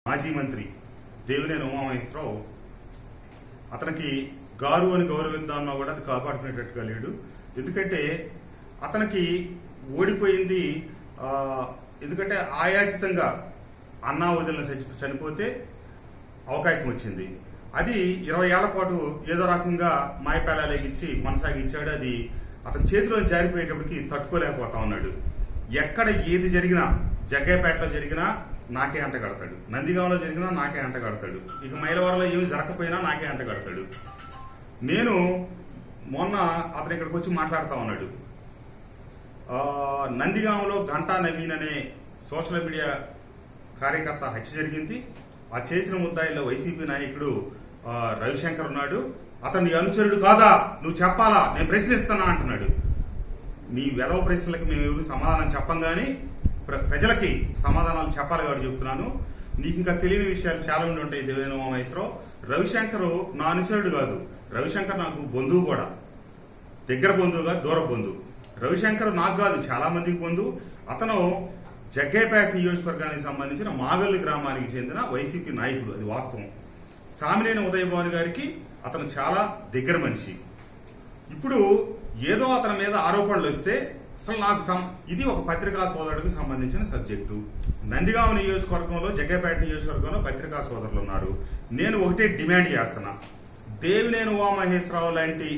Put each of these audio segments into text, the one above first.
మాజీ మంత్రి దేవినేని ఉమామహేశ్వరరావు అతనికి గారు అని గౌరవిద్దామన్నా కూడా అది కాపాడుకునేటట్టుగా లేడు. ఎందుకంటే అతనికి ఓడిపోయింది, ఎందుకంటే ఆయాచితంగా అన్నా వదిలిన చనిపోతే అవకాశం వచ్చింది. అది 20 ఏళ్ల పాటు ఏదో రకంగా మాయపేలాలేకిచ్చి కొనసాగించాడు. అది అతని చేతిలో జారిపోయేటప్పటికి తట్టుకోలేకపోతా ఉన్నాడు. ఎక్కడ ఏది జరిగినా, జగ్గయ్యపేటలో జరిగినా నాకే అంటగడతాడు, నందిగాంలో జరిగినా నాకే అంటగడతాడు, ఇక మైలవరంలో ఏమి జరగకపోయినా నాకే అంటగడతాడు. నేను మొన్న అతను ఇక్కడికి వచ్చి మాట్లాడుతూ ఉన్నాడు. నందిగాంలో గంటా నవీన్ అనే సోషల్ మీడియా కార్యకర్త హత్య జరిగింది. ఆ చేసిన ముద్దాయిల్లో వైసీపీ నాయకుడు రవిశంకర్ ఉన్నాడు. అతని అనుచరుడు కాదా, నువ్వు చెప్పాలా, నేను ప్రశ్నిస్తున్నా అంటున్నాడు. నీ వెధవ ప్రశ్నలకు మేము ఎవరు సమాధానం చెప్పం, కానీ ప్రజలకి సమాధానాలు చెప్పాలి కాబట్టి చెప్తున్నాను. నీకు ఇంకా తెలియని విషయాలు చాలా మంది ఉంటాయి. దేవినేని ఉమామహేశ్వరరావు, రవిశంకర్ నా అనుచరుడు కాదు, రవిశంకర్ నాకు బంధువు కూడా, దగ్గర బంధువు కాదు, దూర బంధువు. రవిశంకర్ నాకు కాదు, చాలా మందికి బంధువు. అతను జగ్గయ్యపేట నియోజకవర్గానికి సంబంధించిన మాగల్లి గ్రామానికి చెందిన వైసీపీ నాయకుడు, అది వాస్తవం. సామినేని ఉదయభాను గారికి అతను చాలా దగ్గర మనిషి. ఇప్పుడు ఏదో అతని మీద ఆరోపణలు వస్తే అసలు నాకు ఇది ఒక పత్రికా సోదరుడికి సంబంధించిన సబ్జెక్టు. నందిగామ నియోజకవర్గంలో, జగ్గయ్యపేట నియోజకవర్గంలో పత్రికా సోదరులు ఉన్నారు. నేను ఒకటే డిమాండ్ చేస్తున్నా, దేవినేని ఉమామహేశ్వరరావు లాంటి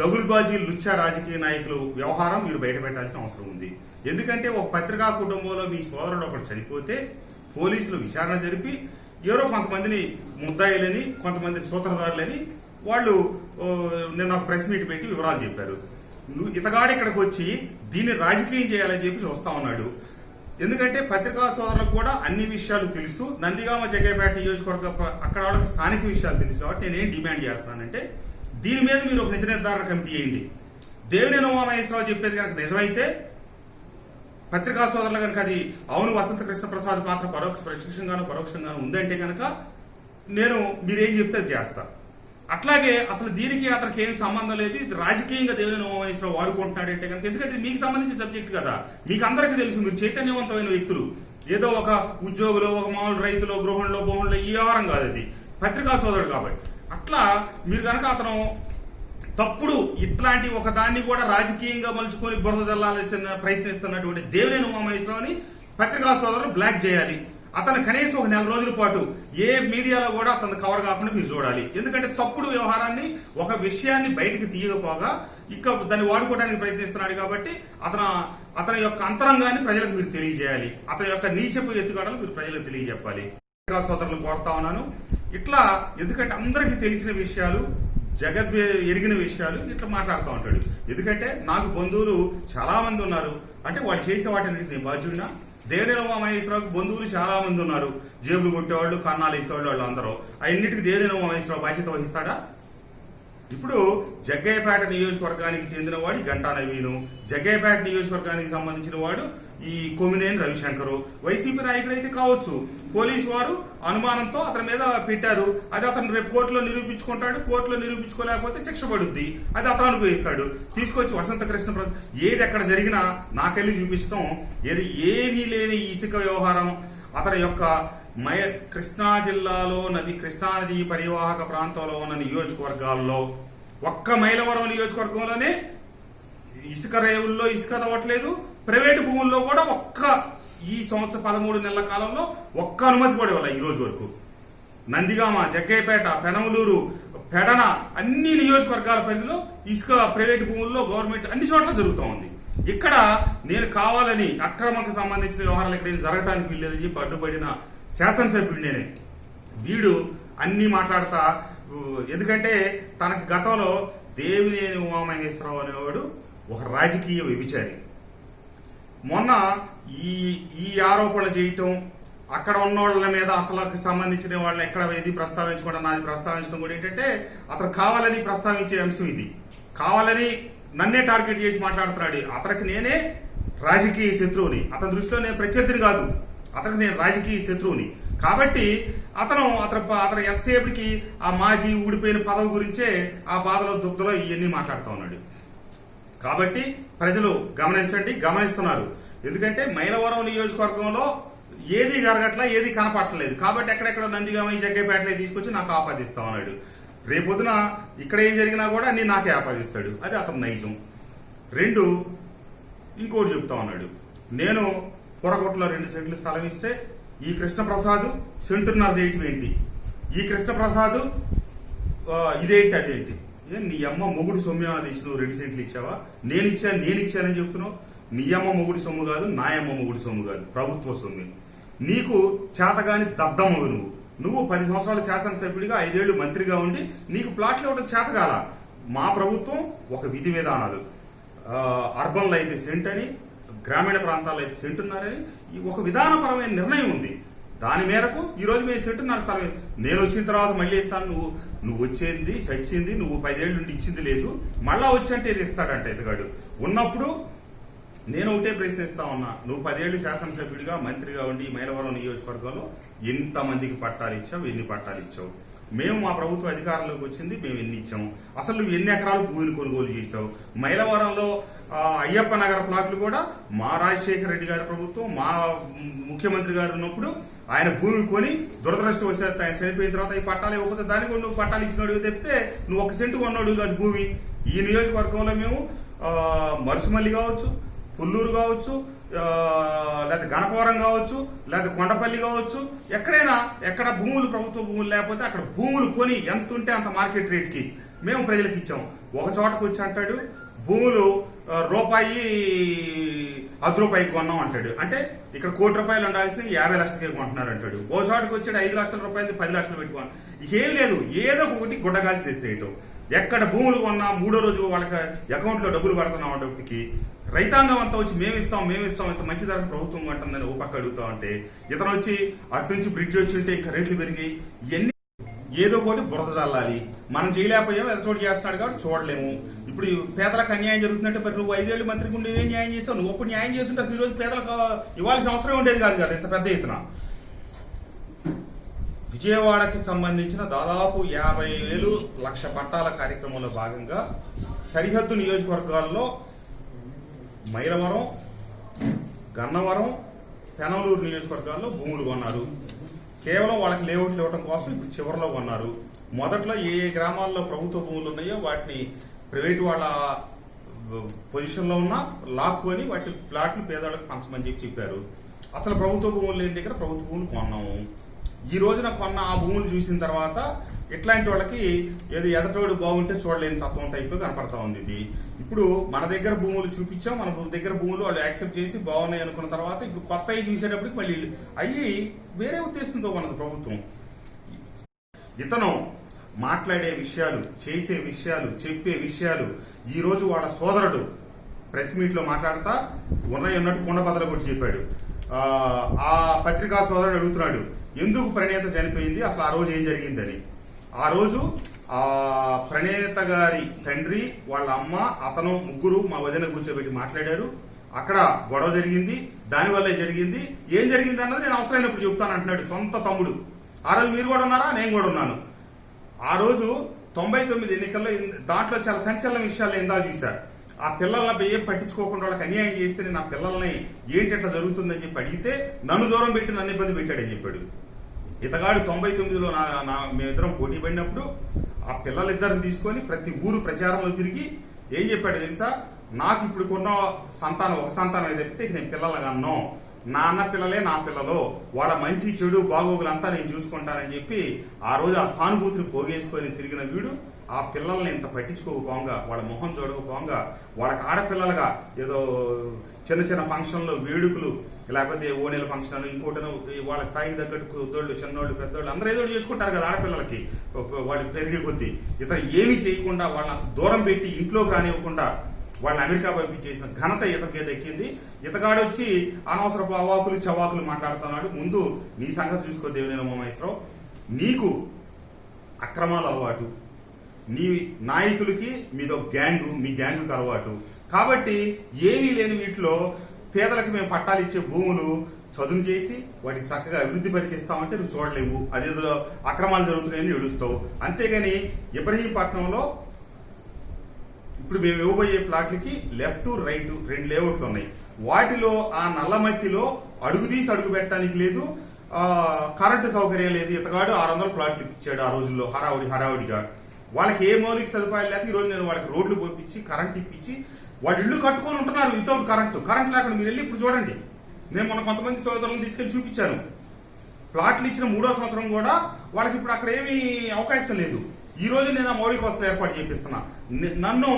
దగుల్బాజీ లుచ్చా రాజకీయ నాయకులు వ్యవహారం మీరు బయట పెట్టాల్సిన అవసరం ఉంది. ఎందుకంటే ఒక పత్రికా కుటుంబంలో మీ సోదరుడు ఒకటి చనిపోతే పోలీసులు విచారణ జరిపి ఎవరో కొంతమందిని ముద్దాయిలని, కొంతమందిని సూత్రధారులని వాళ్ళు నిన్న ఒక ప్రెస్ మీట్ పెట్టి వివరాలు చెప్పారు. ఇతగాడు ఇక్కడికి వచ్చి దీన్ని రాజకీయం చేయాలని చెప్పి చూస్తా ఉన్నాడు. ఎందుకంటే పత్రికా సోదరులకు కూడా అన్ని విషయాలు తెలుసు. నందిగామ జగ్గయ్యపేట నియోజకవర్గ అక్కడ వాళ్ళకి స్థానిక విషయాలు తెలుసు. కాబట్టి నేనేం డిమాండ్ చేస్తానంటే దీని మీద మీరు ఒక నిజ నిర్ధారణ కమిటీ చేయండి. దేవినేని ఉమామహేశ్వరరావు చెప్పేది కనుక నిజమైతే, పత్రికా సోదరులు కనుక అది అవును వసంత కృష్ణ ప్రసాద్ పాత్ర ప్రత్యక్షంగానో పరోక్షంగానో ఉందంటే కనుక నేను మీరేం చెప్తే అది చేస్తా. అట్లాగే అసలు దీనికి అతనికి ఏం సంబంధం లేదు, ఇది రాజకీయంగా దేవినేని ఉమామహేశ్వరరావు వాడుకుంటున్నాడంటే కనుక, ఎందుకంటే మీకు సంబంధించిన సబ్జెక్ట్ కదా, మీకు అందరికీ తెలుసు, మీరు చైతన్యవంతమైన వ్యక్తులు, ఏదో ఒక ఉద్యోగులు, ఒక మామూలు రైతులు, గృహంలో భూముల్లో ఈ వ్యవహారం కాదు, అది పత్రికా సోదరుడు కాబట్టి. అట్లా మీరు కనుక అతను తప్పుడు ఇట్లాంటి ఒక దాన్ని కూడా రాజకీయంగా మలుచుకొని బురద జల్లాల్సిన ప్రయత్నిస్తున్నటువంటి దేవినేని ఉమామహేశ్వరరావుని పత్రికా సోదరులు బ్లాక్ చేయాలి. అతను కనీసం ఒక 4 రోజుల పాటు ఏ మీడియాలో కూడా అతను కవర్ కాకుండా మీరు చూడాలి. ఎందుకంటే తప్పుడు వ్యవహారాన్ని, ఒక విషయాన్ని బయటికి తీయకపోగా ఇంకా దాన్ని వాడుకోవడానికి ప్రయత్నిస్తున్నాడు. కాబట్టి అతని యొక్క అంతరంగాన్ని ప్రజలకు మీరు తెలియజేయాలి. అతని యొక్క నీచపు ఎత్తుగడలు మీరు ప్రజలకు తెలియజెప్పాలి. పత్రికా సోదరులు కోరుతా ఉన్నాను ఇట్లా. ఎందుకంటే అందరికీ తెలిసిన విషయాలు, జగత్ ఎరిగిన విషయాలు ఇట్లా మాట్లాడుతూ ఉంటాడు. ఎందుకంటే నాకు బంధువులు చాలా మంది ఉన్నారు. అంటే వాళ్ళు చేసే వాటిని నేను బాధ్యుడినా? దేవినేని ఉమామహేశ్వరరావుకి బంధువులు చాలా మంది ఉన్నారు. జేబులు కొట్టేవాళ్ళు, కన్నాలు వేసేవాళ్ళు, వాళ్ళు అందరూ. అన్నిటికీ దేవినేని ఉమామహేశ్వరరావు బాధ్యత వహిస్తాడా? ఇప్పుడు జగ్గయ్యపేట నియోజకవర్గానికి చెందిన వాడు గంటా నవీను, జగ్గయ్యపేట నియోజకవర్గానికి సంబంధించిన వాడు ఈ కొమ్మినేని రవిశంకరు. వైసీపీ నాయకుడు అయితే కావచ్చు, పోలీసు వారు అనుమానంతో అతని మీద పెట్టారు. అది అతను రేపు కోర్టులో నిరూపించుకుంటాడు. కోర్టులో నిరూపించుకోలేకపోతే శిక్ష పడుద్ది, అది అతను అనుభవిస్తాడు. తీసుకొచ్చి వసంత కృష్ణ ఏది ఎక్కడ జరిగినా నాకెళ్ళి చూపించడం, ఏమీ లేని ఇసుక వ్యవహారం అతని యొక్క కృష్ణా జిల్లాలో కృష్ణా నది పరివాహక ప్రాంతంలో ఉన్న నియోజకవర్గాల్లో ఒక్క మైలవరం నియోజకవర్గంలోనే ఇసుక రేవుల్లో ఇసుక తవ్వట్లేదు. ప్రైవేటు భూముల్లో కూడా ఈ సంవత్సరం 13 నెలల కాలంలో ఒక్క అనుమతి కూడా ఇవ్వాలి ఈ రోజు వరకు. నందిగామ, జగ్గయ్యపేట, పెనమలూరు, పెడన అన్ని నియోజకవర్గాల పరిధిలో ఇసుక ప్రైవేటు భూముల్లో గవర్నమెంట్ అన్ని చోట్ల జరుగుతూ ఉంది. ఇక్కడ నేను కావాలని అక్రమకు సంబంధించిన వ్యవహారాలు ఇక్కడ జరగడానికి వీల్లేదని చెప్పి అడ్డుపడిన శాసనసభ్యుడు నేనే. వీడు అన్ని మాట్లాడతా, ఎందుకంటే తనకి గతంలో దేవినేని ఉమామహేశ్వరరావు అనేవాడు ఒక రాజకీయ వ్యభిచారి. మొన్న ఈ ఆరోపణలు చేయటం, అక్కడ ఉన్నోళ్ళ మీద అసలు సంబంధించిన వాళ్ళని ఎక్కడ ఏది ప్రస్తావించకుండా నాది ప్రస్తావించడం కూడా ఏంటంటే అతను కావాలని ప్రస్తావించే అంశం ఇది. కావాలని నన్నే టార్గెట్ చేసి మాట్లాడుతున్నాడు. అతనికి నేనే రాజకీయ శత్రువుని, అతని దృష్టిలో నేను ప్రత్యర్థిని కాదు, అతనికి నేను రాజకీయ శత్రువుని. కాబట్టి అతను ఎంతసేపటికి ఆ మాజీ ఊడిపోయిన పదవి గురించే ఆ బాధలో దుగ్ధలో ఇవన్నీ మాట్లాడుతూ ఉన్నాడు. కాబట్టి ప్రజలు గమనించండి, గమనిస్తున్నారు. ఎందుకంటే మైలవరం నియోజకవర్గంలో ఏది జరగట్లా, ఏది కనపడట్లేదు. కాబట్టి ఎక్కడెక్కడ నందిగామ జగ్గేపేటలో తీసుకొచ్చి నాకు ఆపాదిస్తా ఉన్నాడు. రేపొద్దున ఇక్కడ ఏం జరిగినా కూడా అన్ని నాకే ఆపాదిస్తాడు. అది అతను నైజం. 2, ఇంకోటి చెప్తా ఉన్నాడు. నేను పొరగొట్లో 2 సెంట్లు స్థలం ఇస్తే ఈ కృష్ణప్రసాద్ సెంటున్నర చేయటం ఏంటి, ఈ కృష్ణప్రసాద్ ఇదేంటి అదేంటి, నీ అమ్మ మొగుడు సొమ్ము ఏమైనా తెచ్చి నువ్వు 2 సెంట్లు ఇచ్చావా? నేను ఇచ్చానని చెప్తున్నావు. నీ అమ్మ మొగుడు సొమ్ము కాదు, నా అమ్మ మొగుడు సొమ్ము కాదు, ప్రభుత్వ సొమ్ము. నీకు చేతగాని దద్దమ్మవు నువ్వు 10 సంవత్సరాలు శాసనసభ్యుడిగా 5 ఏళ్లు మంత్రిగా ఉండి నీకు ప్లాట్లు ఇవ్వడం చేతగాల. మా ప్రభుత్వం ఒక విధి విధానాలు, అర్బన్లో అయితే సెంట్ అని, గ్రామీణ ప్రాంతాల్లో అయితే సెంటున్నారని ఒక విధానపరమైన నిర్ణయం ఉంది. దాని మేరకు ఈ రోజు మేము సెంటున్నర స్థలం నేను వచ్చిన తర్వాత మళ్ళీ ఇస్తాను. నువ్వు వచ్చేది చచ్చింది, నువ్వు 10 ఏళ్ళ నుండి ఇచ్చింది లేదు, మళ్ళా వచ్చంటే ఇది ఇస్తాడంట ఇతగాడు. ఉన్నప్పుడు నేను ఒకటే ప్రశ్నిస్తా ఉన్నా, నువ్వు 10 ఏళ్ళు శాసనసభ్యుడిగా మంత్రిగా ఉండి మైలవరం నియోజకవర్గంలో ఎంతమందికి పట్టాలు ఇచ్చావు, ఎన్ని పట్టాలు ఇచ్చావు? మేము మా ప్రభుత్వ అధికారంలోకి వచ్చింది, మేము ఎన్ని ఇచ్చాము? అసలు నువ్వు ఎన్ని ఎకరాలు భూమిని కొనుగోలు చేశావు? మైలవరంలో అయ్యప్ప నగర్ ప్లాట్లు కూడా మా రాజశేఖర రెడ్డి గారి ప్రభుత్వం, మా ముఖ్యమంత్రి గారు ఉన్నప్పుడు ఆయన భూమి కొని దురదృష్టవశాత్తు ఆయన చనిపోయిన తర్వాత ఈ పట్టాలు ఇవ్వకపోతే దానికి కూడా నువ్వు పట్టాలు ఇచ్చినోడు చెప్తే నువ్వు 1 సెంటు కొన్నాడు కాదు భూమి. ఈ నియోజకవర్గంలో మేము మరుసుమల్లి కావచ్చు, పుల్లూరు కావచ్చు, లేదా గణపవరం కావచ్చు, లేదా కొండపల్లి కావచ్చు, ఎక్కడ భూములు ప్రభుత్వ భూములు లేకపోతే అక్కడ భూములు కొని ఎంత ఉంటే అంత మార్కెట్ రేట్కి మేము ప్రజలకు ఇచ్చాము. ఒక చోటకు వచ్చి అంటాడు భూములు ₹10 కొన్నాం అంటాడు. అంటే ఇక్కడ ₹1 ఉండాల్సి 50 లక్షలకే కొంటున్నారు అంటాడు. ఓ చోటకు వచ్చాడు 5 లక్షల రూపాయలు 10 లక్షలు పెట్టుకోవాలి. ఏం లేదు, ఏదో ఒకటి గుడ్డగాల్సి ఎత్తేయటం. ఎక్కడ భూములు కొన్నా 3వ రోజు వాళ్ళకి అకౌంట్లో డబ్బులు పడుతున్నాం అన్నప్పటికీ రైతాంగం అంతా వచ్చి మేమిస్తాం ఇంత మంచి ధర ప్రభుత్వం కొంటుందని ఓ పక్క అడుగుతా ఉంటే, ఇతను వచ్చి అటు నుంచి బ్రిడ్జ్ వచ్చి ఉంటే ఇంకా రేట్లు పెరిగి ఇవన్నీ ఏదో ఒకటి బురద చల్లాలి. మనం చేయలేకపోయాము, ఎదచోటు చేస్తున్నాడు కాబట్టి చూడలేము. ఇప్పుడు పేదలకు అన్యాయం జరుగుతుందంటే మరి నువ్వు 5 ఏళ్ళు మంత్రికి ఉండి ఏం న్యాయం చేస్తావు? నువ్వు అప్పుడు న్యాయం చేస్తుంటే అసలు ఈరోజు పేదలకు ఇవ్వాల్సిన అవసరం ఉండేది కాదు కదా ఇంత పెద్ద ఎత్తున. విజయవాడకి సంబంధించిన దాదాపు 50,000 లక్ష పట్టాల కార్యక్రమంలో భాగంగా సరిహద్దు నియోజకవర్గాల్లో మైలవరం, గన్నవరం, పెనమలూరు నియోజకవర్గాల్లో భూములు కొన్నారు. కేవలం వాళ్ళకి లేఅవుట్లు ఇవ్వడం కోసం ఇప్పుడు చివరిలో కొన్నారు. మొదట్లో ఏ గ్రామాల్లో ప్రభుత్వ భూములు ఉన్నాయో వాటిని ప్రైవేటు వాళ్ళ పొజిషన్లో ఉన్న లాక్కొని వాటి ప్లాట్లు పేదవాళ్ళకి పంచమని చెప్పారు. అసలు ప్రభుత్వ భూములు లేని దగ్గర ప్రభుత్వ భూములు కొన్నాము. ఈ రోజున కొన్న ఆ భూములు చూసిన తర్వాత ఇట్లాంటి వాళ్ళకి ఏదో ఎదటోడు బాగుంటే చూడలేని తత్వం టైప్లో కనపడతా ఉంది. ఇది ఇప్పుడు మన దగ్గర భూములు చూపించాం, మన దగ్గర భూములు వాళ్ళు యాక్సెప్ట్ చేసి బాగున్నాయి అనుకున్న తర్వాత ఇప్పుడు కొత్తవి చూసేటప్పటికి మళ్ళీ అయ్యి వేరే ఉద్దేశంతో ఉన్నది ప్రభుత్వం. ఇతను మాట్లాడే విషయాలు, చేసే విషయాలు, చెప్పే విషయాలు ఈ రోజు వాళ్ళ సోదరుడు ప్రెస్ మీట్ లో మాట్లాడతా ఉన్నట్టు కుండ బదల కొట్టి చెప్పాడు. ఆ పత్రికా సోదరుడు అడుగుతున్నాడు ఎందుకు ప్రణేత చనిపోయింది, అసలు ఆ రోజు ఏం జరిగిందని. ఆ రోజు ఆ ప్రణేత గారి తండ్రి, వాళ్ళ అమ్మ, అతను ముగ్గురు మా వదిన కూర్చోబెట్టి మాట్లాడారు. అక్కడ గొడవ జరిగింది, దానివల్లే జరిగింది. ఏం జరిగింది అన్నది నేను అవసరమైనప్పుడు చెప్తాను అంటున్నాడు సొంత తమ్ముడు. ఆ రోజు మీరు కూడా ఉన్నారా? నేను కూడా ఉన్నాను. ఆ రోజు 99 ఎన్నికల్లో దాంట్లో చాలా సంచలన విషయాలు ఏందా చూశారు. ఆ పిల్లల్ని ఏం పట్టించుకోకుండా వాళ్ళకి అన్యాయం చేస్తే నా పిల్లల్ని ఏంటి ఎట్లా జరుగుతుందని చెప్పి అడిగితే నన్ను దూరం పెట్టి నన్ను ఇబ్బంది పెట్టాడని చెప్పాడు. ఇతగాడు 99లో మేమిద్దరం పోటీ పడినప్పుడు ఆ పిల్లలిద్దరిని తీసుకొని ప్రతి ఊరు ప్రచారంలో తిరిగి ఏం చెప్పాడు తెలుసా, నాకు ఇప్పుడు కొన్న సంతానం ఒక సంతానం తప్పితే నేను పిల్లలుగా అన్నాం, నా అన్న పిల్లలే నా పిల్లలు, వాళ్ళ మంచి చెడు బాగోగులంతా నేను చూసుకుంటానని చెప్పి ఆ రోజు ఆ సానుభూతిని పోగేసుకొని తిరిగిన వీడు ఆ పిల్లల్ని ఇంత పట్టించుకోకపోగా, వాళ్ళ మొహం చూడకపోగా, వాళ్ళకి ఆడపిల్లలుగా ఏదో చిన్న చిన్న ఫంక్షన్లు, వేడుకలు, లేకపోతే ఓణీల ఫంక్షన్, ఇంకోటను వాళ్ళ స్థాయికి తగ్గట్టు పెద్దోళ్ళు, చిన్నోళ్ళు, పెద్దోళ్ళు అందరూ ఏదో చేసుకుంటారు కదా ఆడపిల్లలకి వాళ్ళు పెరిగే కొద్దీ. ఇతను ఏమీ చేయకుండా వాళ్ళని అసలు దూరం పెట్టి ఇంట్లోకి రానివ్వకుండా వాళ్ళని అమెరికా పంపించేసిన ఘనత ఇతనికే దక్కింది. ఇతగాడు వచ్చి అనవసరపు అవాకులు చవాకులు మాట్లాడుతున్నాడు. ముందు నీ సంగతి చూసుకో దేవినేని ఉమామహేశ్వరరావు. నీకు అక్రమాలు అలవాటు, నీ నాయకులకి మీదో గ్యాంగు, మీ గ్యాంగుకి అలవాటు. కాబట్టి ఏమీ లేని వీటిలో పేదలకు మేము పట్టాలు ఇచ్చే భూములు చదును చేసి వాటికి చక్కగా అభివృద్ధి పరిచేస్తామంటే నువ్వు చూడలేవు, అదేదో అక్రమాలు జరుగుతున్నాయని ఏడుస్తావు. అంతేగాని ఇబ్రహీంపట్నంలో ఇప్పుడు మేము ఇవ్వబోయే ప్లాట్లకి లెఫ్ట్ రైట్ 2 లేఅవుట్లు ఉన్నాయి. వాటిలో ఆ నల్లమట్టిలో అడుగు పెట్టడానికి లేదు, కరెంటు సౌకర్యం లేదు. ఇతగాడు 600 ప్లాట్లు ఇప్పించాడు ఆ రోజుల్లో హడావుడిగా. వాళ్ళకి ఏ మౌలిక సదుపాయాలు లేక ఈ రోజు నేను వాళ్ళకి రోడ్లు పోయించి కరెంట్ ఇప్పించి వాళ్ళు ఇల్లు కట్టుకొని ఉంటున్నారు వితౌట్ కరెంట్ లేకుండా. మీరు వెళ్ళి ఇప్పుడు చూడండి, నేను మొన్న కొంతమంది సోదరులను తీసుకెళ్లి చూపించాను. ప్లాట్లు ఇచ్చిన 3వ సంవత్సరం కూడా వాళ్ళకి ఇప్పుడు అక్కడ ఏమీ అవకాశం లేదు. ఈ రోజు నేను ఆ మౌలిక వసతులు ఏర్పాటు చేపిస్తున్నా. నన్ను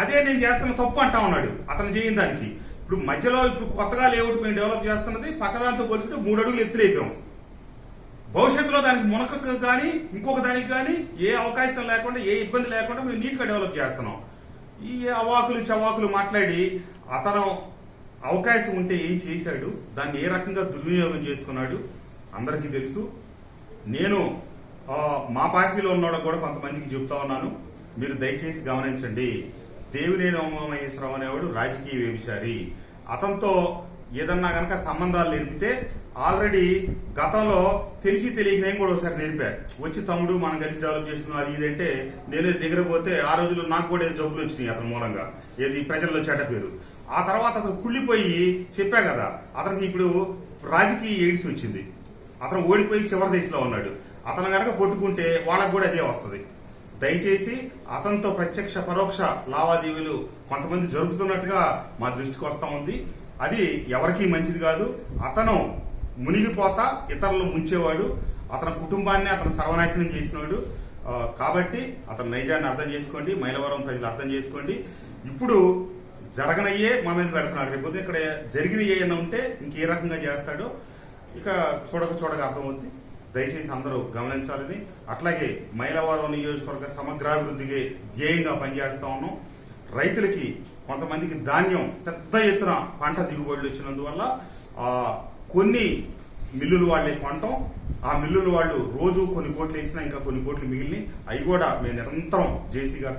అదే నేను చేస్తున్న తప్పు అంటా ఉన్నాడు అతను చేయని దానికి. ఇప్పుడు మధ్యలో ఇప్పుడు కొత్తగా లేఅవుట్ మేము డెవలప్ చేస్తున్నది పక్కదాంతో పోల్చుకుంటే 3 అడుగులు ఎత్తులేపాం. భవిష్యత్తులో దానికి మునకకు కానీ ఇంకొక దానికి కానీ ఏ అవకాశం లేకుండా ఏ ఇబ్బంది లేకుండా మేము నీట్గా డెవలప్ చేస్తున్నాం. ఈ అవాకులు చవాకులు మాట్లాడి అతను అవకాశం ఉంటే ఏం చేశాడు, దాన్ని ఏ రకంగా దుర్వినియోగం చేసుకున్నాడు అందరికీ తెలుసు. నేను మా పార్టీలో ఉన్నవాడు కూడా కొంతమందికి చెప్తా ఉన్నాను, మీరు దయచేసి గమనించండి. దేవినేని ఉమామహేశ్వరరావు అనేవాడు రాజకీయ వ్యభిచారి. అతనితో ఏదన్నా గనక సంబంధాలు నేర్పితే ఆల్రెడీ గతంలో తెలిసి తెలియక నేను కూడా ఒకసారి నేర్పా. వచ్చి తమ్ముడు మనం కలిసి డెవలప్ చేస్తున్నాం అది ఇదంటే నేను దగ్గర పోతే ఆ రోజుల్లో నాకు కూడా జబ్బులు వచ్చినాయి అతని మూలంగా, ఏది ప్రజల్లో చెడ్డ పేరు. ఆ తర్వాత అతను కుళ్ళిపోయి చెప్పా కదా, అతనికి ఇప్పుడు రాజకీయ ఎయిడ్స్ వచ్చింది. అతను ఓడిపోయి చివరి దశలో ఉన్నాడు. అతను కనుక కొట్టుకుంటే వాళ్ళకు కూడా అదే వస్తుంది. దయచేసి అతనితో ప్రత్యక్ష పరోక్ష లావాదేవీలు కొంతమంది జరుగుతున్నట్టుగా మా దృష్టికి వస్తా ఉంది. అది ఎవరికీ మంచిది కాదు. అతను మునిగిపోతా ఇతరులు ముంచేవాడు, అతని కుటుంబాన్ని అతను సర్వనాశనం చేసినవాడు. కాబట్టి అతని నైజాన్ని అర్థం చేసుకోండి, మైలవరం ప్రజలు అర్థం చేసుకోండి. ఇప్పుడు జరగనయ్యే మా మీద పెడుతున్నాడు. రేపు ఇక్కడ జరిగినవి ఏమైనా ఉంటే ఇంకే రకంగా చేస్తాడో ఇక చూడక అర్థమవుతుంది. దయచేసి అందరూ గమనించాలని, అట్లాగే మైలవరం నియోజకవర్గ సమగ్రాభివృద్ధికి ధ్యేయంగా పనిచేస్తా ఉన్నాం. రైతులకి కొంతమందికి ధాన్యం పెద్ద ఎత్తున పంట దిగుబడులు వచ్చినందువల్ల కొన్ని మిల్లులు వాళ్ళే కొనటం, ఆ మిల్లులు వాళ్ళు రోజు కొన్ని కోట్లు వేసినా ఇంకా కొన్ని కోట్లు మిగిలినాయి. అవి కూడా మేము నిరంతరం జేసీ గారు